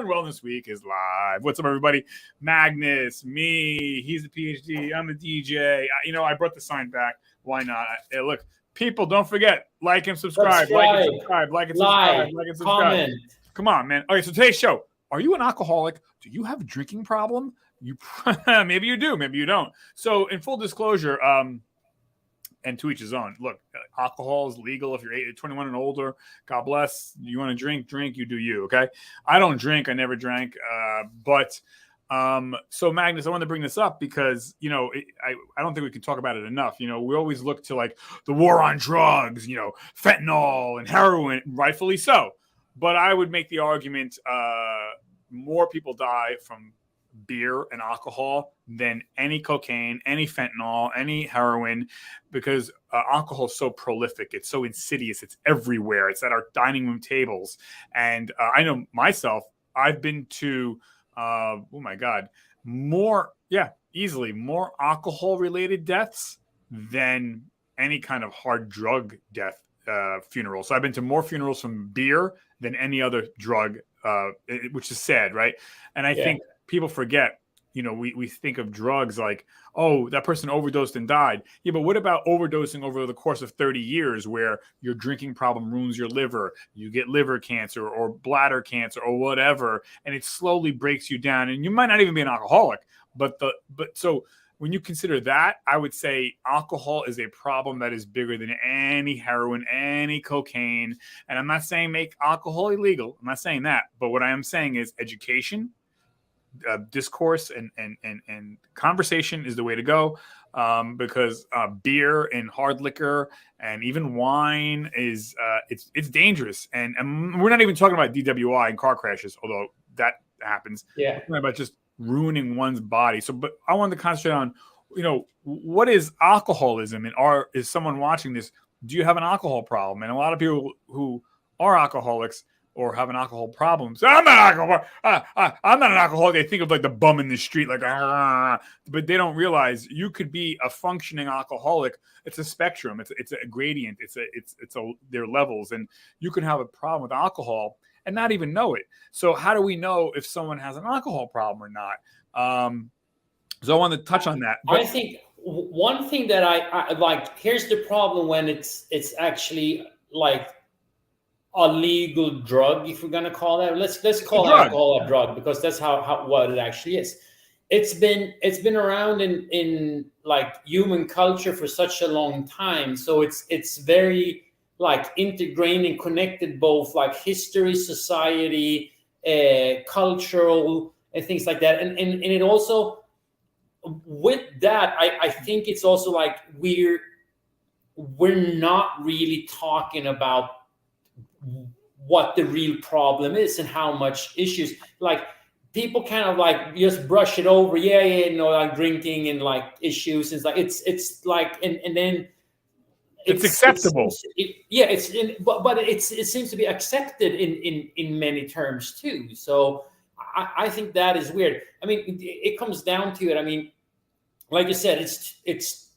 Wellness Week is live. What's up, everybody? Magnus, me, he's a PhD, I'm a DJ. I brought the sign back. Why not? Hey, look, people, don't forget, like and subscribe, like and subscribe, like and subscribe, like and subscribe. Comment. Come on, man. Okay, so today's show. Are you an alcoholic? Do you have a drinking problem? Maybe you do, maybe you don't. So, in full disclosure, and to each his own. Look, alcohol is legal if you're 21 and older. God bless. You want to drink, you do you, okay? I don't drink. I never drank. So Magnus, I want to bring this up because, I don't think we can talk about it enough. We always look to like the war on drugs, fentanyl and heroin, rightfully so. But I would make the argument more people die from beer and alcohol than any cocaine, any fentanyl, any heroin, because alcohol is so prolific. It's so insidious. It's everywhere. It's at our dining room tables. And I know myself, I've been to, easily more alcohol related deaths than any kind of hard drug death funeral. So I've been to more funerals from beer than any other drug, which is sad, right? And I think people forget, we think of drugs like, oh, that person overdosed and died. Yeah, but what about overdosing over the course of 30 years where your drinking problem ruins your liver, you get liver cancer or bladder cancer or whatever, and it slowly breaks you down, and you might not even be an alcoholic. So when you consider that, I would say alcohol is a problem that is bigger than any heroin, any cocaine. And I'm not saying make alcohol illegal. I'm not saying that. But what I am saying is education, discourse and conversation is the way to go, because beer and hard liquor and even wine is it's dangerous, and we're not even talking about DWI and car crashes, although that happens. Yeah, we're talking about just ruining one's body. So, but I wanted to concentrate on, what is alcoholism, and is someone watching this? Do you have an alcohol problem? And a lot of people who are alcoholics or have an alcohol problem. So I'm not I'm not an alcoholic. They think of like the bum in the street, like, but they don't realize you could be a functioning alcoholic. It's a spectrum. It's a gradient. There are levels, and you can have a problem with alcohol and not even know it. So how do we know if someone has an alcohol problem or not? So I want to touch on that. I think one thing that I like, here's the problem when it's actually like a legal drug, if we're gonna call that. Let's call alcohol a drug, because that's how what it actually is. It's been around in like human culture for such a long time, so it's very like integrated and connected, both like history, society, cultural, and things like that. And it also, with that, I think it's also like we're not really talking about what the real problem is and how much issues, like people kind of like just brush it over, like drinking and like issues, it's like it's like and then it's acceptable. But it seems to be accepted in many terms too. So I think that is weird. I mean, it comes down to it. I mean, like you said, it's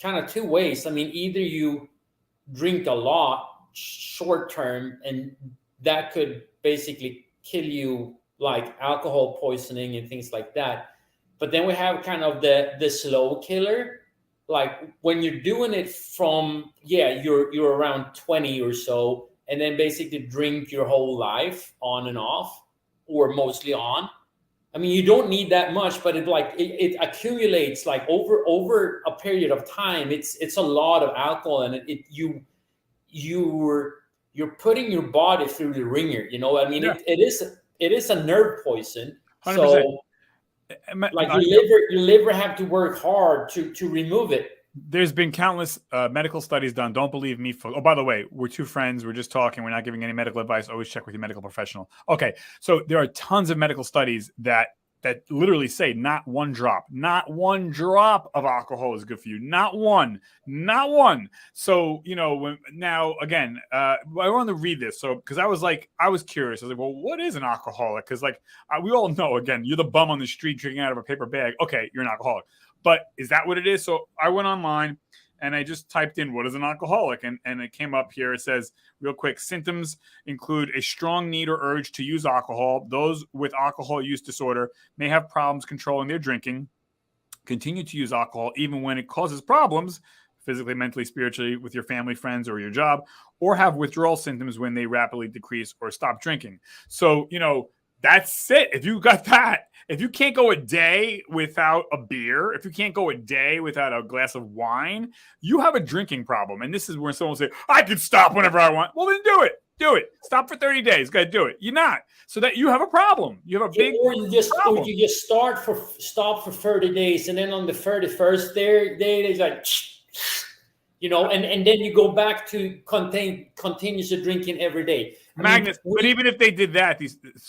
kind of two ways. I mean, either you drink a lot short term, and that could basically kill you, like alcohol poisoning and things like that. But then we have kind of the slow killer, like when you're doing it from you're around 20 or so, and then basically drink your whole life on and off, or mostly on. I mean, you don't need that much, but it accumulates like over a period of time. It's a lot of alcohol, and you're putting your body through the ringer. I mean, it is a nerve poison. 100%. So like your liver have to work hard to remove it. There's been countless medical studies done. Don't believe me. Oh, by the way, we're two friends. We're just talking. We're not giving any medical advice. Always check with your medical professional. Okay, so there are tons of medical studies that literally say not one drop of alcohol is good for you. Not one. So, now again, I want to read this. So, because I was curious. I was like, well, what is an alcoholic? Because we all know, again, you're the bum on the street drinking out of a paper bag. Okay, you're an alcoholic. But is that what it is? So I went online and I just typed in what is an alcoholic, and it came up here. It says real quick, symptoms include a strong need or urge to use alcohol. Those with alcohol use disorder may have problems controlling their drinking, continue to use alcohol even when it causes problems physically, mentally, spiritually with your family, friends, or your job, or have withdrawal symptoms when they rapidly decrease or stop drinking. So, that's it. If you got that, if you can't go a day without a beer, if you can't go a day without a glass of wine, you have a drinking problem. And this is where someone will say, I can stop whenever I want. Well, then do it. Do it. Stop for 30 days. Got to do it. You're not. So that you have a problem. You have a big problem. Or you just stop for 30 days, and then on the 31st day, it's like, and then you go back to continuous drinking every day. Magnus, but even if they did that,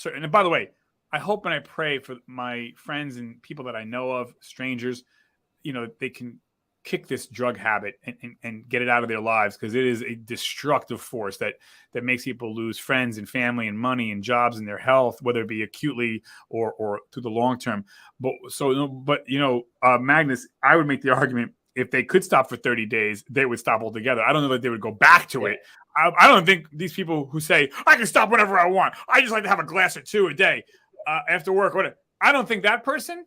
and by the way, I hope and I pray for my friends and people that I know of, strangers, they can kick this drug habit and get it out of their lives, because it is a destructive force that makes people lose friends and family and money and jobs and their health, whether it be acutely or through the long term. Magnus, I would make the argument, if they could stop for 30 days, they would stop altogether. I don't know that they would go back to it. I don't think these people who say, I can stop whenever I want, I just like to have a glass or two a day after work, whatever. I don't think that person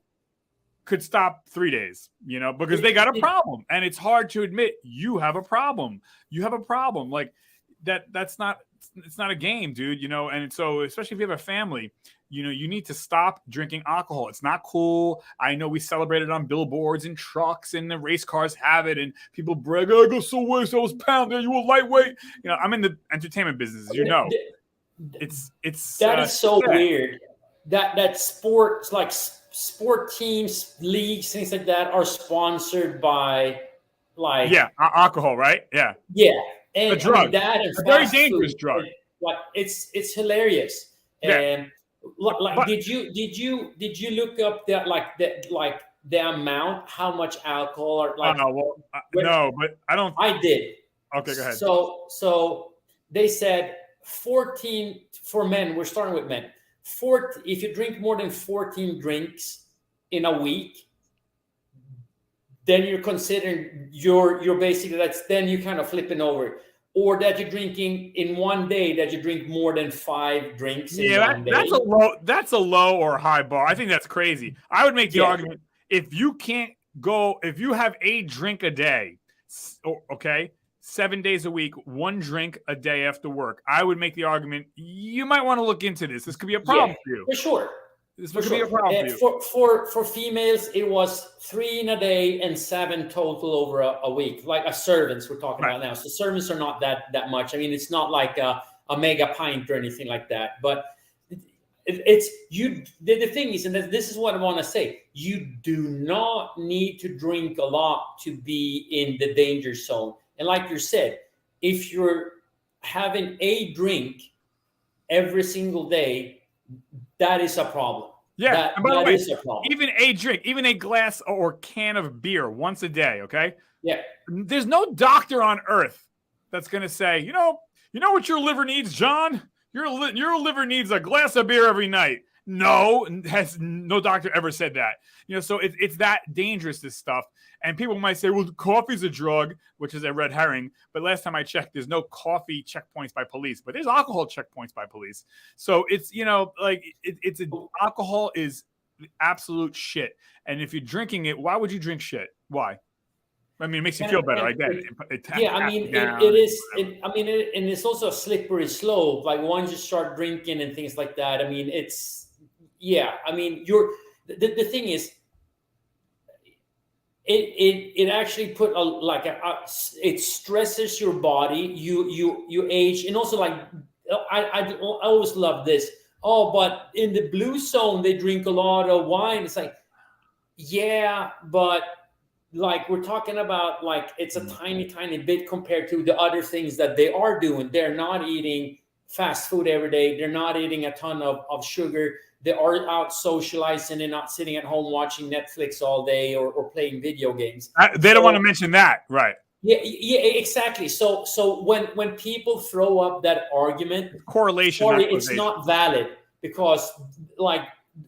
could stop 3 days, because they got a problem. And it's hard to admit you have a problem. You have a problem. Like it's not a game, dude, and so especially if you have a family, you need to stop drinking alcohol. It's not cool. I know we celebrate it on billboards and trucks, and the race cars have it, and people brag, I go so waste, I was pounded, you were lightweight. I'm in the entertainment business, as you know. It's that is so weird. That sports, like sport teams, leagues, things like that are sponsored by alcohol, right? Yeah. And a drug. That and a very dangerous drug. Like it's hilarious. And did you look up the amount, how much alcohol or no, but I don't. I did. Okay, go ahead. So they said 14 for men. We're starting with men. If you drink more than 14 drinks in a week, then you're considering you're basically, then you kind of flipping over. Or that you're drinking in one day, that you drink more than 5 drinks in one day. That's a low or high bar. I think that's crazy. I would make the argument, if you have a drink a day, okay, 7 days a week, 1 drink a day after work, I would make the argument, you might want to look into this. This could be a problem for you. For sure. This could be a problem for you. For females, it was 3 in a day and 7 total over a week. Like servants we're talking about now. So servants are not that much. I mean, it's not like a mega pint or anything like that. But it's you. The thing is, and this is what I want to say, you do not need to drink a lot to be in the danger zone. And like you said, if you're having a drink every single day, that is a problem. Yeah, and by the way, is a problem. Even a drink, even a glass or can of beer once a day, okay? Yeah. There's no doctor on earth that's going to say, you know what your liver needs, John? Your liver needs a glass of beer every night. No, has no doctor ever said that. So it's that dangerous, this stuff. And people might say, well, coffee's a drug, which is a red herring. But last time I checked, there's no coffee checkpoints by police, but there's alcohol checkpoints by police. So it's, alcohol is absolute shit. And if you're drinking it, why would you drink shit? Why? I mean, it makes you feel better. I get it. It is. And it's also a slippery slope. Like once you start drinking and things like that, I mean, the thing is, it actually it stresses your body. You age, and also I always love this. Oh, but in the blue zone they drink a lot of wine. It's like, yeah, but we're talking about it's a tiny bit compared to the other things that they are doing. They're not eating fast food every day. They're not eating a ton of sugar. They are out socializing and not sitting at home watching Netflix all day or playing video games. They don't want to mention that, right? Yeah, exactly. So when people throw up that argument, correlation, it's not valid, because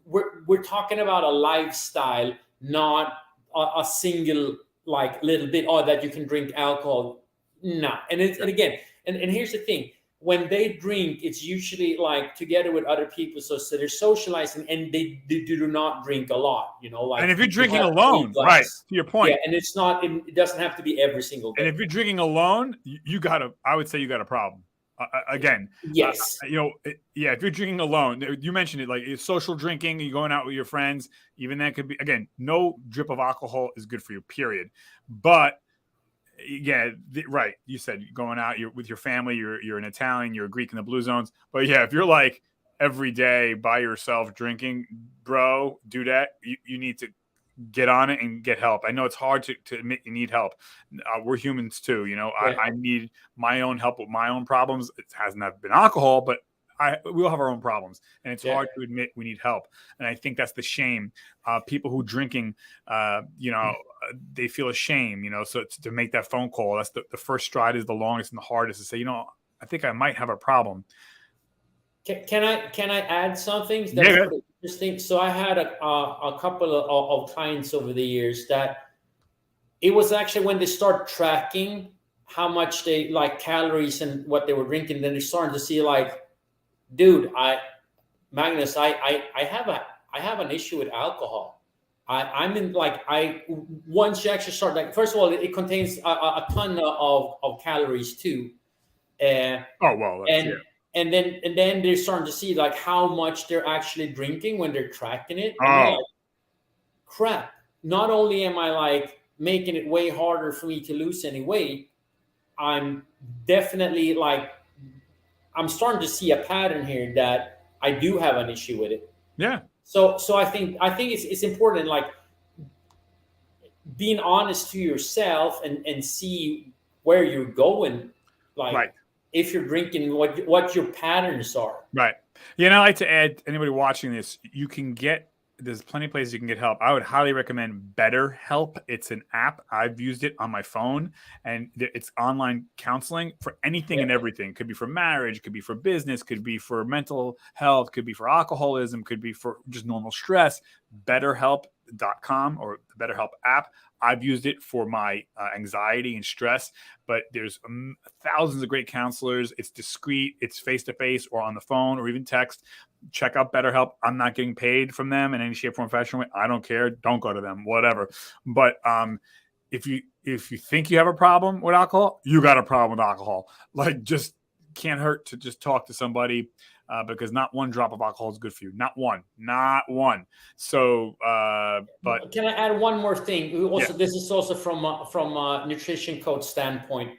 we're talking about a lifestyle, not a single like little bit, oh, that you can drink alcohol. No. And it's, and again, and here's the thing. When they drink, it's usually like together with other people. So they're socializing, and they do not drink a lot, you know, like, And if you're you drinking have 3 alone, right, glasses. to your point. Yeah. And it's not, it doesn't have to be every single And day. if you're drinking alone, I would say you got a problem. Again, Yes. you know, yeah, if you're drinking alone, you mentioned it, like it's social drinking, you're going out with your friends, even that could be, again, no drip of alcohol is good for you, period. But yeah, right. You said going out, you're with your family, you're an Italian, you're a Greek in the blue zones. But yeah, if you're like every day by yourself drinking, bro, do that. You need to get on it and get help. I know it's hard to admit you need help. We're humans too. You know, Yeah. I need my own help with my own problems. It has not been alcohol, but we all have our own problems, and it's hard to admit we need help. And I think that's the shame. People who drinking, you know, they feel ashamed, you know, so to make that phone call, that's the first stride is the longest and the hardest to say, you know, I think I might have a problem. Can I add something that's Yeah. pretty interesting? So I had a couple of clients over the years that it was actually when they start tracking how much they like calories and what they were drinking, then they're starting to see like, dude, Magnus, I have an issue with alcohol. I'm in like once you actually start, like, first of all, it contains a ton of calories too. Oh well, and then they're starting to see like how much they're actually drinking when they're tracking it. And they're like, crap, not only am I like making it way harder for me to lose any weight, I'm definitely like, I'm starting to see a pattern here that I do have an issue with it. Yeah. So I think it's important, like being honest to yourself and see where you're going, like right. If you're drinking, what your patterns are. Right. You know, I like to add, anybody watching this, there's plenty of places you can get help. I would highly recommend BetterHelp. It's an app. I've used it on my phone, and it's online counseling for anything and everything. Could be for marriage, could be for business, could be for mental health, could be for alcoholism, could be for just normal stress. BetterHelp.com or the BetterHelp app. I've used it for my anxiety and stress, but there's thousands of great counselors. It's discreet. It's face-to-face or on the phone or even text. Check out BetterHelp. I'm not getting paid from them in any shape, form, fashion way. I don't care. Don't go to them, whatever. But if you think you have a problem with alcohol, you got a problem with alcohol. Like, just can't hurt to just talk to somebody. Because not one drop of alcohol is good for you. Not one. So, but can I add one more thing? Also, this is also from a nutrition coach standpoint.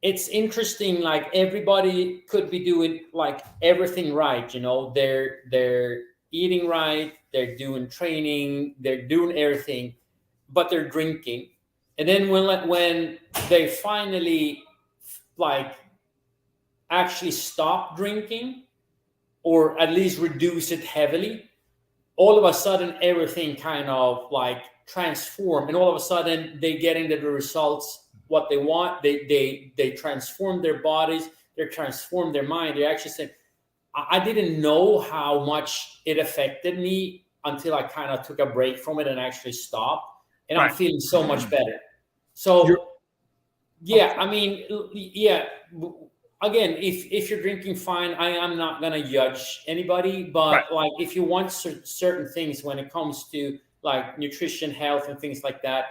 It's interesting. Like, everybody could be doing like everything right. You know, they're eating right. They're doing training. They're doing everything, but they're drinking. And then when they finally like actually stop drinking, or at least reduce it heavily, all of a sudden everything kind of like transform, and all of a sudden they getting the results what they want. They transform their bodies, they transform their mind. They actually say, I didn't know how much it affected me until I kind of took a break from it and actually stopped, and I'm feeling so much better. So I mean, again, if you're drinking, fine. I am not gonna judge anybody, but like if you want certain things when it comes to like nutrition, health, and things like that,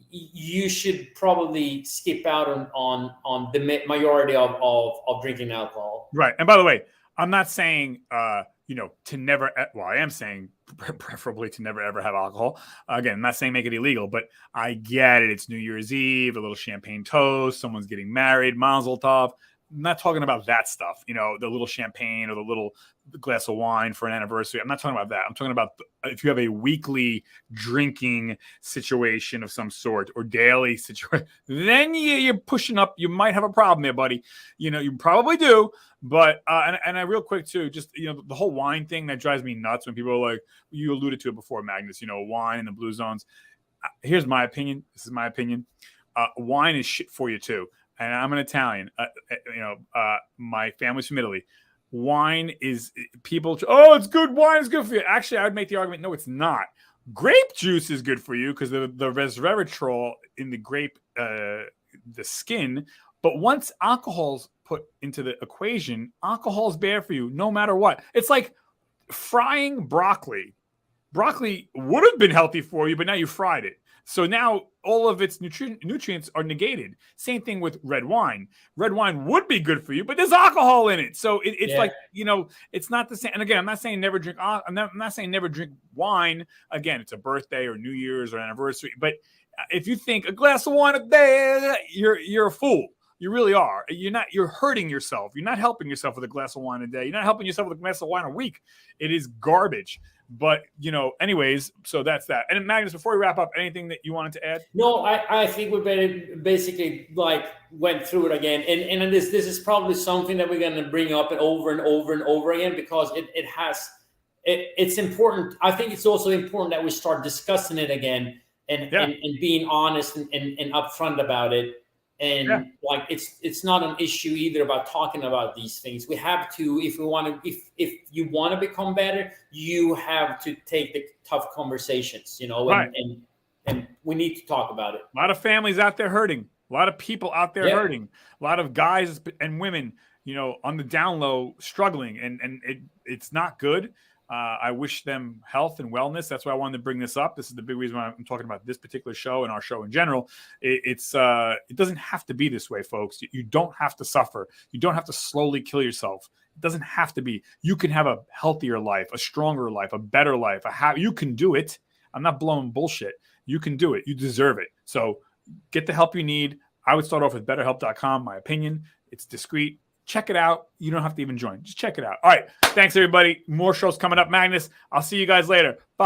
you should probably skip out on the majority of drinking alcohol. Right. And by the way, I'm not saying to never. Well, I am saying preferably to never ever have alcohol. Again, I'm not saying make it illegal, but I get it. It's New Year's Eve, a little champagne toast, someone's getting married, Mazel Tov. I'm not talking about that stuff, the little champagne or the little glass of wine for an anniversary. I'm not talking about that. I'm talking about if you have a weekly drinking situation of some sort or daily situation, then you're pushing up. You might have a problem there, buddy. You probably do. But and I real quick too, just the whole wine thing that drives me nuts when people are like, you alluded to it before, Magnus. Wine in the blue zones. Here's my opinion. This is my opinion. Wine is shit for you too. And I'm an Italian. My family's from Italy. Wine is people. Oh, it's good. Wine is good for you. Actually, I would make the argument. No, it's not. Grape juice is good for you because the resveratrol in the grape, the skin. But once alcohol's put into the equation, alcohol's bad for you no matter what. It's like frying broccoli. Broccoli would have been healthy for you, but now you fried it. So now all of its nutrients are negated. Same thing with red wine. Red wine would be good for you, but there's alcohol in it. So it's like, it's not the same. And again, I'm not saying never drink. I'm not saying never drink wine. Again, it's a birthday or New Year's or anniversary. But if you think a glass of wine a day, you're a fool. You really are. You're hurting yourself. You're not helping yourself with a glass of wine a day. You're not helping yourself with a glass of wine a week. It is garbage. But, anyways, so that's that. And Magnus, before we wrap up, anything that you wanted to add? No, I think we basically went through it again. And this is probably something that we're going to bring up and over and over and over again, because it's important. I think it's also important that we start discussing it again and being honest and upfront about it. And it's not an issue either about talking about these things. We have to, if you want to become better, you have to take the tough conversations, and we need to talk about it. A lot of families out there hurting, a lot of people out there hurting, a lot of guys and women, on the down low struggling, and it's not good. I wish them health and wellness. That's why I wanted to bring this up. This is the big reason why I'm talking about this particular show and our show in general. It doesn't have to be this way, folks. You don't have to suffer. You don't have to slowly kill yourself. It doesn't have to be. You can have a healthier life, a stronger life, a better life. You can do it. I'm not blowing bullshit. You can do it. You deserve it. So get the help you need. I would start off with betterhelp.com. My opinion. It's discreet. Check it out. You don't have to even join. Just check it out. All right. Thanks, everybody. More shows coming up, Magnus. I'll see you guys later. Bye.